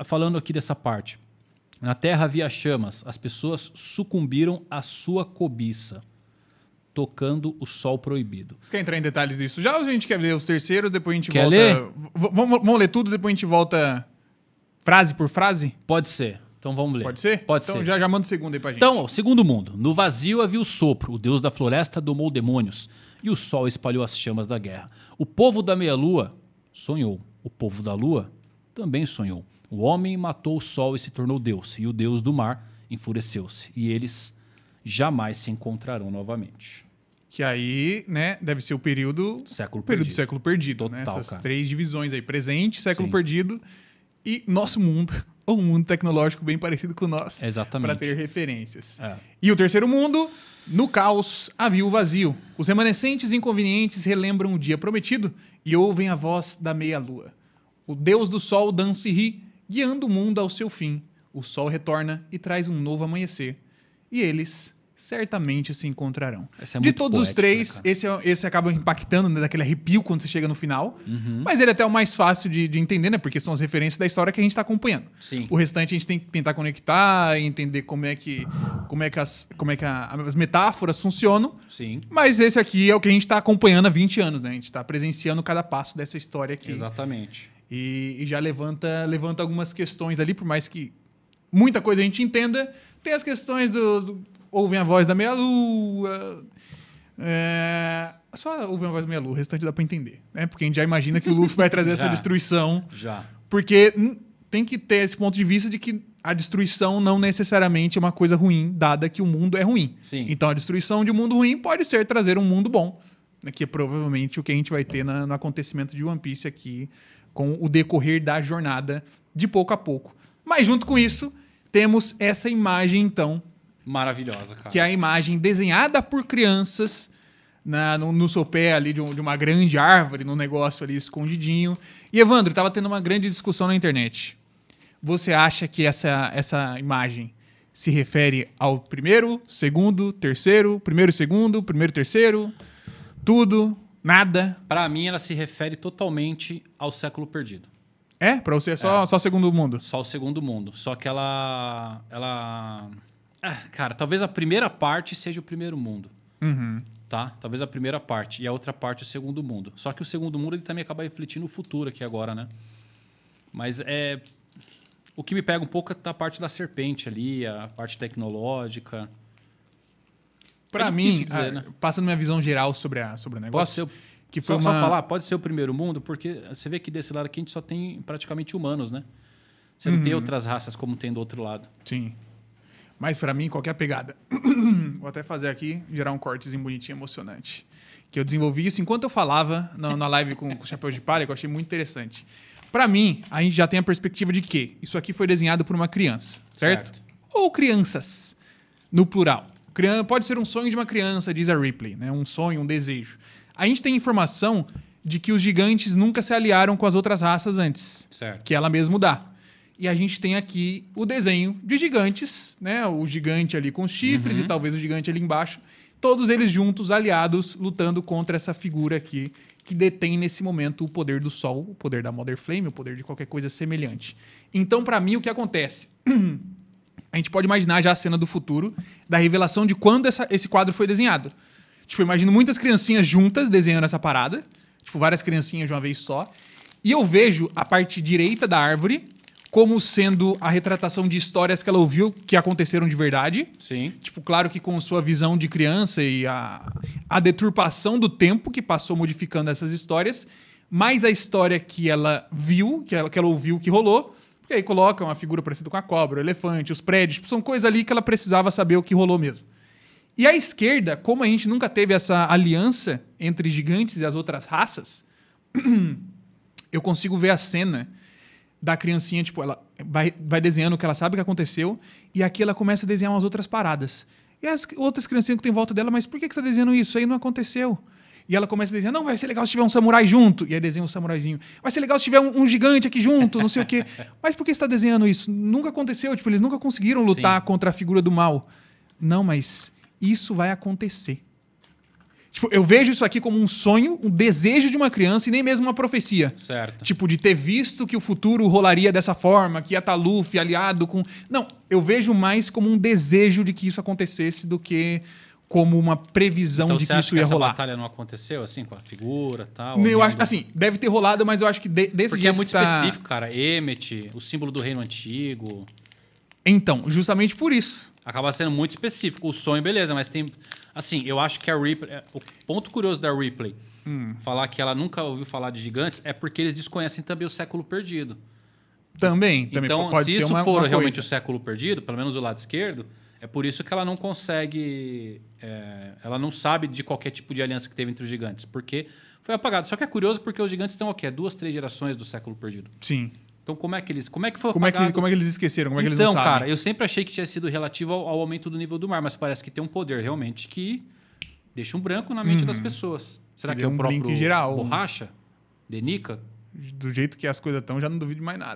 Falando aqui dessa parte. Na terra havia chamas, as pessoas sucumbiram à sua cobiça, tocando o sol proibido. Você quer entrar em detalhes disso já ou a gente quer ler os terceiros, depois a gente Quer volta... ler? Vamos ler tudo, depois a gente volta frase por frase? Pode ser. Então vamos ler. Pode ser? Pode então ser. já manda o segundo aí pra gente. Então, ó, segundo mundo. No vazio havia o sopro. O deus da floresta domou demônios. E o sol espalhou as chamas da guerra. O povo da meia-lua sonhou. O povo da lua também sonhou. O homem matou o sol e se tornou deus. E o deus do mar enfureceu-se. E eles jamais se encontrarão novamente. Que aí, né, deve ser o período do século perdido. Total, né? Essas cara. 3 divisões aí. Presente, século Sim. perdido e nosso mundo. Ou um mundo tecnológico bem parecido com o nosso. Exatamente. Para ter referências. É. E o terceiro mundo, no caos havia o vazio. Os remanescentes inconvenientes relembram o dia prometido e ouvem a voz da meia-lua. O deus do sol dança e ri, guiando o mundo ao seu fim. O sol retorna e traz um novo amanhecer. E eles certamente se encontrarão. Essa é De muito todos os poética, três, cara. esse acaba impactando, né, daquele arrepio quando você chega no final. Uhum. Mas ele é até o mais fácil de entender, né? Porque são as referências da história que a gente está acompanhando. Sim. O restante a gente tem que tentar conectar e entender como é que as metáforas funcionam. Sim. Mas esse aqui é o que a gente está acompanhando há 20 anos, né? A gente está presenciando cada passo dessa história aqui. Exatamente. E já levanta algumas questões ali, por mais que muita coisa a gente entenda. Tem as questões ouvem a voz da meia-lua. Só ouvem a voz da meia-lua, o restante dá pra entender. Né? Porque a gente já imagina que o Luffy vai trazer essa Já. destruição. Já. Porque tem que ter esse ponto de vista de que a destruição não necessariamente é uma coisa ruim, dada que o mundo é ruim. Sim. Então a destruição de um mundo ruim pode ser trazer um mundo bom. Né? Que é provavelmente o que a gente vai ter no acontecimento de One Piece aqui, com o decorrer da jornada de pouco a pouco. Mas junto com isso, temos essa imagem, então, Maravilhosa, cara. que é a imagem desenhada por crianças no sopé ali de uma grande árvore, num negócio ali escondidinho. E, Evandro, estava tendo uma grande discussão na internet. Você acha que essa imagem se refere ao primeiro, segundo, terceiro, primeiro, segundo, primeiro, terceiro, tudo, nada? Pra mim, ela se refere totalmente ao século perdido. É? Pra você é só segundo mundo? Só o segundo mundo. Só que cara, talvez a primeira parte seja o primeiro mundo. Uhum. Tá? Talvez a primeira parte. E a outra parte o segundo mundo. Só que o segundo mundo ele também acaba refletindo o futuro aqui agora, né? Mas o que me pega um pouco é a parte da serpente ali, a parte tecnológica. Pra difícil mim, dizer, né? passando minha visão geral sobre o negócio, Pode ser. que foi Só uma... falar, pode ser o primeiro mundo, porque você vê que desse lado aqui a gente só tem praticamente humanos, né? Você não tem outras raças como tem do outro lado. Sim. Mas pra mim, qualquer pegada. Vou até fazer aqui, gerar um cortezinho bonitinho, emocionante. Que eu desenvolvi isso enquanto eu falava na live com o Chapéu de Palha, que eu achei muito interessante. Pra mim, a gente já tem a perspectiva de que isso aqui foi desenhado por uma criança, certo? Ou crianças, no plural. Pode ser um sonho de uma criança, diz a Ripley, né? Um sonho, um desejo. A gente tem informação de que os gigantes nunca se aliaram com as outras raças antes, Certo. que ela mesmo dá. E a gente tem aqui o desenho de gigantes, né? O gigante ali com os chifres e talvez o gigante ali embaixo. Todos eles juntos, aliados, lutando contra essa figura aqui que detém nesse momento o poder do sol, o poder da Mother Flame, o poder de qualquer coisa semelhante. Então, pra mim, o que acontece? A gente pode imaginar já a cena do futuro, da revelação de quando esse quadro foi desenhado. Tipo, eu imagino muitas criancinhas juntas desenhando essa parada. Tipo, várias criancinhas de uma vez só. E eu vejo a parte direita da árvore como sendo a retratação de histórias que ela ouviu que aconteceram de verdade. Sim. Tipo, claro que com sua visão de criança e a deturpação do tempo que passou modificando essas histórias, mais a história que ela viu, que ela ouviu que rolou, porque aí coloca uma figura parecida com a cobra, o elefante, os prédios, tipo, são coisas ali que ela precisava saber o que rolou mesmo. E a esquerda, como a gente nunca teve essa aliança entre gigantes e as outras raças, eu consigo ver a cena da criancinha, tipo, ela vai desenhando o que ela sabe que aconteceu, e aqui ela começa a desenhar umas outras paradas. E as outras criancinhas que tem em volta dela, mas por que você está desenhando isso? Isso aí não aconteceu. E ela começa a desenhar, não, vai ser legal se tiver um samurai junto. E aí desenha um samuraizinho. Vai ser legal se tiver um gigante aqui junto, não sei o quê. Mas por que você está desenhando isso? Nunca aconteceu, tipo, eles nunca conseguiram lutar contra a figura do mal. Não, mas isso vai acontecer. Tipo, eu vejo isso aqui como um sonho, um desejo de uma criança e nem mesmo uma profecia. Certo. Tipo, de ter visto que o futuro rolaria dessa forma, que ia estar Luffy aliado com... Não, eu vejo mais como um desejo de que isso acontecesse do que como uma previsão Então de você que acha isso que ia essa rolar. batalha não aconteceu, assim, com a figura e tal? Eu acho, assim, deve ter rolado, mas eu acho que desse Porque jeito é muito que tá... específico, cara. Emmet, o símbolo do reino antigo. Então, justamente por isso. Acaba sendo muito específico. O sonho, beleza, mas tem... Assim, eu acho que a Ripley... O ponto curioso da Ripley falar que ela nunca ouviu falar de gigantes é porque eles desconhecem também o século perdido. Também Então, pode se ser isso uma for coisa. realmente o século perdido, pelo menos o lado esquerdo, é por isso que ela não consegue... ela não sabe de qualquer tipo de aliança que teve entre os gigantes, porque foi apagado. Só que é curioso porque os gigantes estão o quê? 2, 3 gerações do século perdido. Sim. Então, como é que foi Como é apagado? que eles esqueceram? Como é que eles Então, não sabem? cara, eu sempre achei que tinha sido relativo ao aumento do nível do mar, mas parece que tem um poder realmente que deixa um branco na mente das pessoas. Será que é deu o um próprio blink geral. Borracha? Denica? Do jeito que as coisas estão, já não duvido de mais nada.